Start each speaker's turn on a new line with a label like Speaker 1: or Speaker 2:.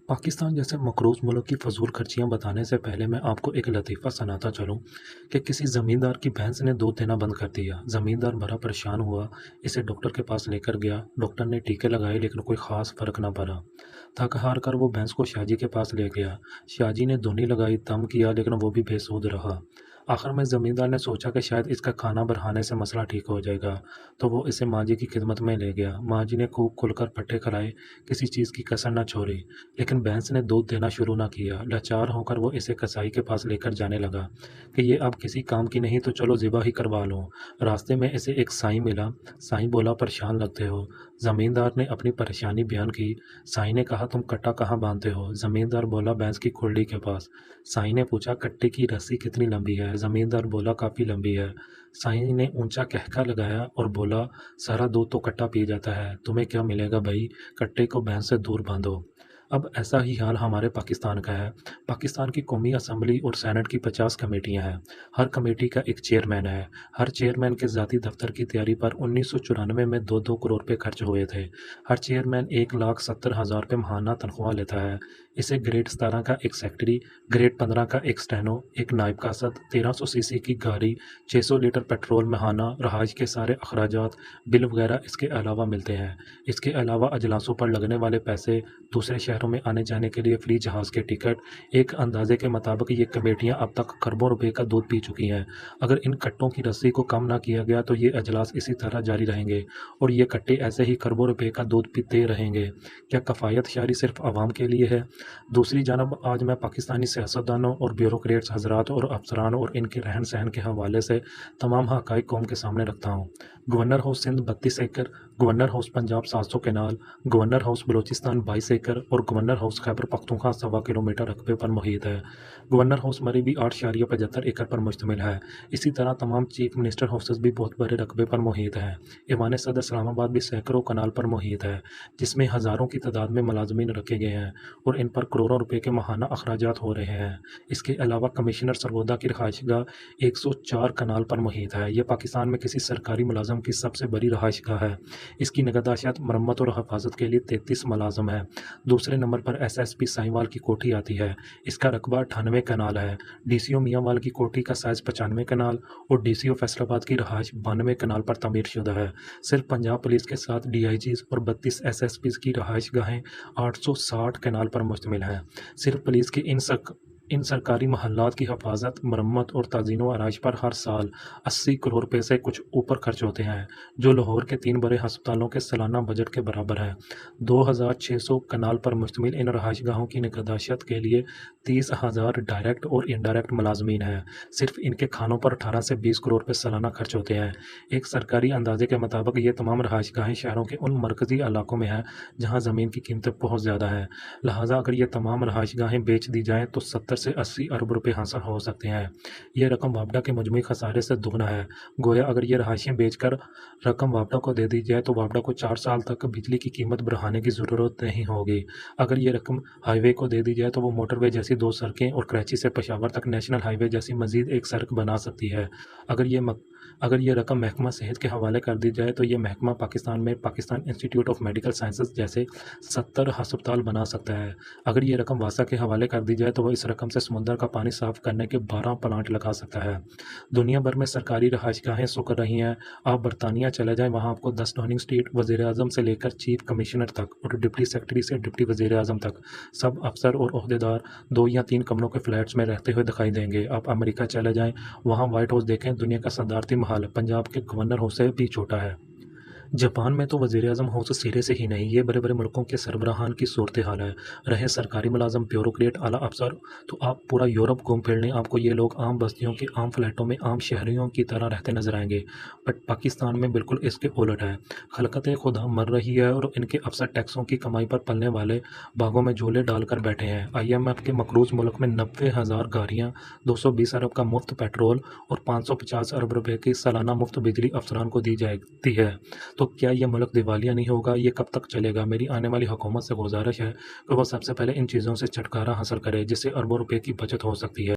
Speaker 1: पाकिस्तान जैसे मकरूज़ मुल्क की फ़ज़ूल खर्चियाँ बताने से पहले मैं आपको एक लतीफ़ा सुनाता चलूँ कि किसी ज़मींदार की भैंस ने दूध देना बंद कर दिया। ज़मींदार बड़ा परेशान हुआ, इसे डॉक्टर के पास लेकर गया। डॉक्टर ने टीके लगाए लेकिन कोई ख़ास फ़र्क ना पड़ा। थक हार कर वो भैंस को शाहजी के पास ले गया। शाहजी ने धुनी लगाई, दम किया लेकिन वो भी बेसुध रहा। आखिर में ज़मींदार ने सोचा कि शायद इसका खाना बढ़ाने से मसला ठीक हो जाएगा, तो वो इसे माँ जी की खिदमत में ले गया। माँ जी ने खूब खुलकर पट्टे खिलाए, किसी चीज़ की कसर न छोड़ी। लेकिन भैंस ने दूध देना शुरू न किया। लाचार होकर वो इसे कसाई के पास लेकर जाने लगा कि ये अब किसी काम की नहीं, तो चलो ज़िबा ही करवा लो। रास्ते में इसे एक साईं मिला। साईं बोला, परेशान लगते हो। ज़मींदार ने अपनी परेशानी बयान की। साईं ने कहा, तुम कट्टा कहाँ बांधते हो? ज़मींदार बोला, भैंस की खुरली के पास। साईं ने पूछा, कट्टे की रस्सी कितनी लंबी है? ज़मींदार बोला, काफ़ी लंबी है। साईं ने ऊंचा कहका लगाया और बोला, सारा दूध तो कट्टा पी जाता है, तुम्हें क्या मिलेगा भाई? कट्टे को भैंस से दूर बांधो। अब ऐसा ही हाल हमारे पाकिस्तान का है। पाकिस्तान की कौमी असम्बली और सेनेट की 50 कमेटियां हैं। हर कमेटी का एक चेयरमैन है। हर चेयरमैन के ज़ाती दफ्तर की तैयारी पर 1994 में 2-2 करोड़ रुपए खर्च हुए थे। हर चेयरमैन 1,70,000 रुपये माहाना तनख्वाह लेता है। इसे ग्रेड 17 का एक सेक्रेटरी, ग्रेड 15 का एक स्टेनो, एक नायब कासद, 1300 सीसी की गाड़ी, 600 लीटर पेट्रोल माहाना, रहायश के सारे अखराजात, बिल वगैरह इसके अलावा मिलते हैं। इसके अलावा अजलासों पर लगने वाले पैसे, दूसरे शहरों में आने जाने के लिए फ्री जहाज़ के टिकट। एक अंदाजे के मुताबिक ये कमेटियां अब तक खरबों रुपए का दूध पी चुकी हैं। अगर इन कट्टों की रस्सी को कम ना किया गया तो ये अजलास इसी तरह जारी रहेंगे और ये कट्टे ऐसे ही खरबों रुपए का दूध पीते रहेंगे। क्या कफ़ायत शायरी सिर्फ आवाम के लिए है? दूसरी जानब आज मैं पाकिस्तानी सियासतदानों और ब्यूरोक्रेट्स हजरात और अफसरान और इनके रहन सहन के हवाले से तमाम हक़ाइक़ कौम के सामने रखता हूँ। गवर्नर हाउस सिंध 32 एकड़, governor house Punjab 700 canal, governor house Balochistan 22 एकड़ और governor house Khyber Pakhtunkhwa 1.25 kilometre रकबे पर मुहित है। गवर्नर हाउस मरी भी 8.75 एकड़ पर मुश्तमिल है। इसी तरह तमाम चीफ मिनिस्टर हाउसेस भी बहुत बड़े रकबे पर मुहित हैं। ईवान सदर इस्लामाबाद भी सैकड़ों कनाल पर मुहित है, जिसमें हज़ारों की तादाद में मुलाजमीन रखे गए हैं और इन पर करोड़ों रुपए के माहाना अखराजात हो रहे हैं। इसके अलावा कमिश्नर सरगोदा की रहायशगाह 104 कनाल पर मुहित है। यह पाकिस्तान में किसी सरकारी मुलाजम की सबसे बड़ी रहायशगाह है। इसकी नगदाशियात, मरम्मत और हिफाजत के लिए 33 मुलाजम है। दूसरे नंबर पर SSP साहिवाल की कोठी आती है। इसका रकबा 98 कनाल है। DCO मियांवाल की कोठी का साइज़ 95 कनाल और DCO फैसलाबाद की रहायश 92 कनाल पर तमीर शुदा है। सिर्फ पंजाब पुलिस के साथ DIGs और 32 SSPs की रहायशगाहें 860 कनाल पर मुश्तमिल हैं। सिर्फ पुलिस की इन सरकारी महल्लात की हिफाजत, मरम्मत और ताज़ीन व आराइश पर हर साल 80 करोड़ रुपए से कुछ ऊपर खर्च होते हैं, जो लाहौर के 3 बड़े हस्पतालों के सालाना बजट के बराबर है। 2600 कनाल पर मुश्तमिल इन रहायशगाहों की निगहदाश्त के लिए 30,000 डायरेक्ट और इनडायरेक्ट मुलाजमीन हैं। सिर्फ इनके खानों पर 18 से 20 करोड़ रुपए सालाना खर्च होते हैं। एक सरकारी अंदाजे के मुताबिक ये तमाम रहायशगाहें शहरों के उन मरकजी इलाकों में हैं जहाँ ज़मीन की कीमतें बहुत ज़्यादा हैं। लिहाजा अगर ये तमाम रहायशगाहें बेच दी जाएँ तो 70 से 80 अरब रुपए हासिल हो सकते हैं। यह रकम वापडा के मजमूई खसारे से दोगुना है। गोया अगर ये रहायशें बेचकर रकम वापडा को दे दी जाए तो वापडा को 4 साल तक बिजली की कीमत बढ़ाने की ज़रूरत नहीं होगी। अगर ये रकम हाईवे को दे दी जाए तो वो मोटरवे जैसी 2 सड़कें और कराची से पेशावर तक नेशनल हाईवे जैसी मजीद एक सड़क बना सकती है। अगर ये रकम महकमा सेहत के हवाले कर दी जाए तो ये महकमा पाकिस्तान में Pakistan institute of medical sciences जैसे 70 हस्पताल बना सकता है। अगर ये रकम वासा के हवाले कर दी जाए तो वह इस रकम से समुद्र का पानी साफ करने के 12 प्लांट लगा सकता है। दुनिया भर में सरकारी रहायशगाहें सुकर रही हैं। आप बरतानिया चले जाएं, वहाँ आपको 10 डाउनिंग स्ट्रीट, वज़ीर-ए-आज़म से लेकर चीफ कमिश्नर तक और डिप्टी सेक्रेटरी से डिप्टी वज़ीर-ए-आज़म तक सब अफसर और ओहदेदार 2 या 3 कमरों के फ्लैट्स में रहते हुए दिखाई देंगे। आप अमेरिका चले जाएं, वहाँ व्हाइट हाउस देखें, दुनिया का सदारती महल पंजाब के गवर्नर हाउस से भी छोटा है। जापान में तो वज़ीर-ए-आज़म हाउस सिरे से ही नहीं, ये बड़े-बड़े मुल्कों के सरबराहान की सूरत हाल है। रहे सरकारी मुलाजम, ब्यूरोक्रेट, आला अफसर, तो आप पूरा यूरोप घूम फिर लें, आपको ये लोग आम बस्तियों के आम फ्लैटों में आम शहरियों की तरह रहते नजर आएंगे। बट पाकिस्तान में बिल्कुल इसके उलट है। खलकत खुदा मर रही है और इनके अफसर टैक्सों की कमाई पर पलने वाले बागों में झोले डालकर बैठे हैं। IMF के मकरूज मुल्क में 90,000 गाड़ियाँ, 220 अरब का मुफ्त पेट्रोल और 550 अरब रुपए की सालाना मुफ्त बिजली अफसरान को दी जाती है। तो क्या ये मुल्क दिवालिया नहीं होगा? ये कब तक चलेगा? मेरी आने वाली हुकूमत से गुजारिश है कि वो सबसे पहले इन चीज़ों से छुटकारा हासिल करे, जिससे अरबों रुपए की बचत हो सकती है।